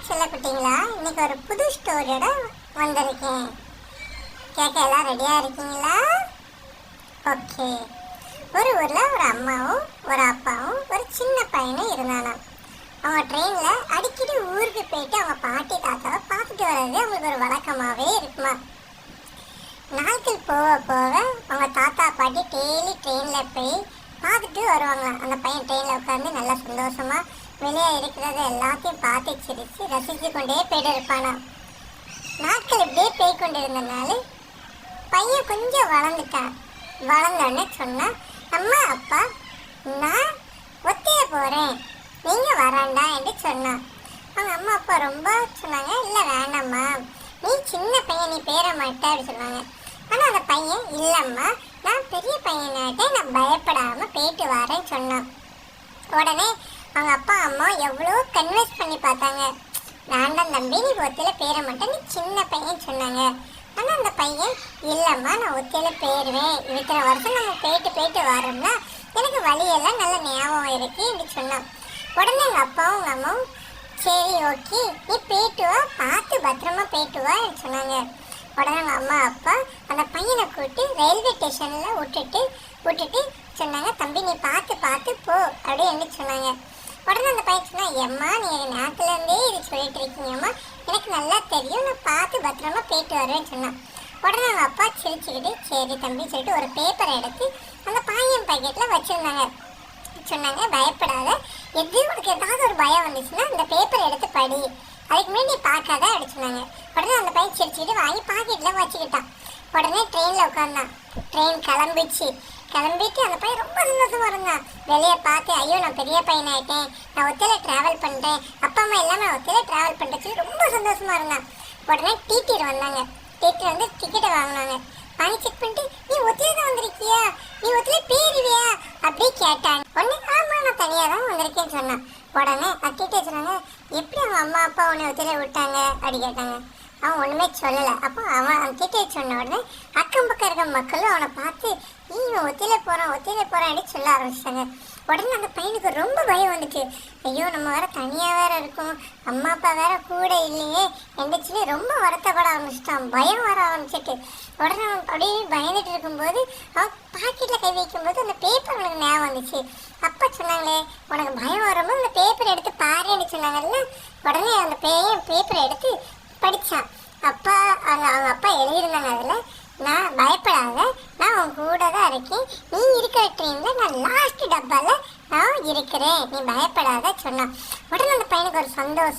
செல்லக்குட்டிங்களா, இன்னைக்கு ஒரு புது ஸ்டோரியோட வந்திருக்கேன். கேட்க எல்லாம் ரெடியா இருக்கீங்களா? ஓகே. ஒரு ஊர்ல ஒரு அம்மாவும் ஒரு அப்பாவும் ஒரு சின்ன பையனும் இருந்தானாம். அவங்க ட்ரெயின்ல அடிக்கடி ஊருக்கு போயிட்டு அவங்க பாட்டி தாத்தாவை பார்த்துட்டு வர்றது அவங்களுக்கு ஒரு வழக்கமாவே இருக்குமா. நாட்கள் போக போக அவங்க தாத்தா பாட்டி டெய்லி ட்ரெயின்ல போய் பார்த்துட்டு வருவாங்களாம். அந்த பையன் ட்ரெயின்ல உட்காந்து நல்லா சந்தோஷமா வெளியே இருக்கிறத எல்லாத்தையும் பார்த்து சிரிச்சு ரசிச்சு கொண்டே போயிட்டு இருப்பானா. நாட்கள் இப்படியே போய் கொண்டிருந்தனால பையன் கொஞ்சம் வளர்ந்துட்டான். வளர்ந்தோடனே சொன்னா, அம்மா அப்பா நான் ஒத்தைய போறேன், நீங்க வராண்டா என்று சொன்னான். அவங்க அம்மா அப்பா ரொம்ப சொன்னாங்க, இல்லை வேண்டாம்மா, நீ சின்ன பையன், நீ பேர மாட்ட அப்படி சொன்னாங்க. ஆனால் அந்த பையன் இல்லைம்மா, நான் பெரிய பையனாட்டே, நான் பயப்படாம போயிட்டு வரேன்னு சொன்னான். உடனே அவங்க அப்பா அம்மா எவ்வளோ கன்வின்ஸ் பண்ணி பார்த்தாங்க. வேண்டாம் தம்பி, நீ ஒத்தையில பேர மாட்டேன், நீ சின்ன பையன் சொன்னாங்க. ஆனால் அந்த பையன் இல்லைம்மா, நான் ஒத்தையில போயிடுவேன், இத்தனை வருஷம் நம்ம போயிட்டு வரோம்னா எனக்கு வழியெல்லாம் நல்ல ஞாபகம் இருக்கு அப்படி சொன்னான். உடனே எங்கள் அப்பாவும் எங்கள் அம்மாவும் சரி ஓகே, நீ போயிட்டு வா, பார்த்து பத்திரமா போயிட்டு வா சொன்னாங்க. உடனே எங்கள் அம்மா அப்பா அந்த பையனை கூப்பிட்டு ரயில்வே ஸ்டேஷனில் விட்டுட்டு சொன்னாங்க, தம்பி நீ பார்த்து போ அப்படின்னு சொன்னாங்க. உடனே அந்த பையன் சொன்னா, எம்மா நீங்கள் நேரத்துலேருந்தே இது சொல்லிட்டு இருக்கீங்கம்மா, எனக்கு நல்லா தெரியும், நான் பார்த்து பத்திரமா போயிட்டு வருவேன்னு சொன்னான். உடனே அவங்க அப்பா சிரிச்சுக்கிட்டு சரி தம்பின்னு சொல்லிட்டு ஒரு பேப்பரை எடுத்து அந்த பாயம் பாக்கெட்டில் வச்சுருந்தாங்க. சொன்னாங்க, பயப்படாத, உனக்கு ஏதாவது ஒரு பயம் வந்துச்சுன்னா இந்த பேப்பரை எடுத்து படி, அதுக்கு முன்னாடி நீ பார்க்காத அப்படி சொன்னாங்க. உடனே அந்த பையன் சிரிச்சுக்கிட்டு வாங்கி பாக்கெட்டில் வச்சுக்கிட்டான். உடனே ட்ரெயினில் உட்காந்தான். ட்ரெயின் கிளம்பிட்டு அந்த பையன் ரொம்ப சந்தோஷமா இருந்தான். வெளியே பார்த்து ஐயோ நான் பெரிய பையன் ஆகிட்டேன், நான் ஒத்தையில ட்ராவல் பண்ணுறேன், அப்பா அம்மா எல்லாம் நான் ஒத்தையில ட்ராவல் பண்ணுறது ரொம்ப சந்தோஷமா இருந்தான். உடனே டிடிஆர் வந்தாங்க. டிடிஆர் வந்து டிக்கெட்டை வாங்கினாங்க. வாங்கி செக் பண்ணிட்டு நீ ஒத்தையில தான் வந்திருக்கியா, நீ ஒத்தையில பேருவியா அப்படி கேட்டாங்க. உடனே ஆமா நான் தனியாக தான் வந்திருக்கேன்னு சொன்னான். உடனே டிடிஆர் சொன்னாங்க, எப்படி அவங்க அம்மா அப்பா உன்னை ஒத்தையில விட்டாங்க அப்படி கேட்டாங்க. அவன் ஒன்றுமே சொல்லலை. அப்போ அவன் டிடிஆர் சொன்ன உடனே அக்கம் பக்கம் இருக்க மக்களும் அவனை பார்த்து நீ ஒத்தையில போகிறான் அப்படின்னு சொல்ல ஆரம்பிச்சிட்டாங்க. உடனே அந்த பையனுக்கு ரொம்ப பயம் வந்துச்சு. ஐயோ நம்ம வேற தனியாக வேற இருக்கோம், அம்மா அப்பா வேற கூட இல்லையே என்று சொல்லி ரொம்ப வருத்தப்பட ஆரம்பிச்சிட்டான். பயம் வர ஆரம்பிச்சிட்டு உடனே அவன் அப்படியே பயந்துட்டு இருக்கும்போது அவன் பாக்கெட்டில் கை வைக்கும்போது அந்த பேப்பர் அவனுக்கு ஞாபகம் வந்துச்சு. அப்பா சொன்னாங்களே உனக்கு பயம் வரும்போது அந்த பேப்பரை எடுத்து பாருன்னு சொன்னாங்கல்ல. உடனே அந்த பேப்பரை எடுத்து படித்தான். அவங்க அப்பா எழுதியிருந்தாங்க, அதில் நான் பயப்படாத, நான் உன் கூட தான் இருக்கேன், நீ இருக்கிற ட்ரெயினில் நான் லாஸ்ட் டப்பாவில் நான் இருக்கிறேன், நீ பயப்படாத சொன்னான். உடனே அந்த பையனுக்கு ஒரு சந்தோஷம்.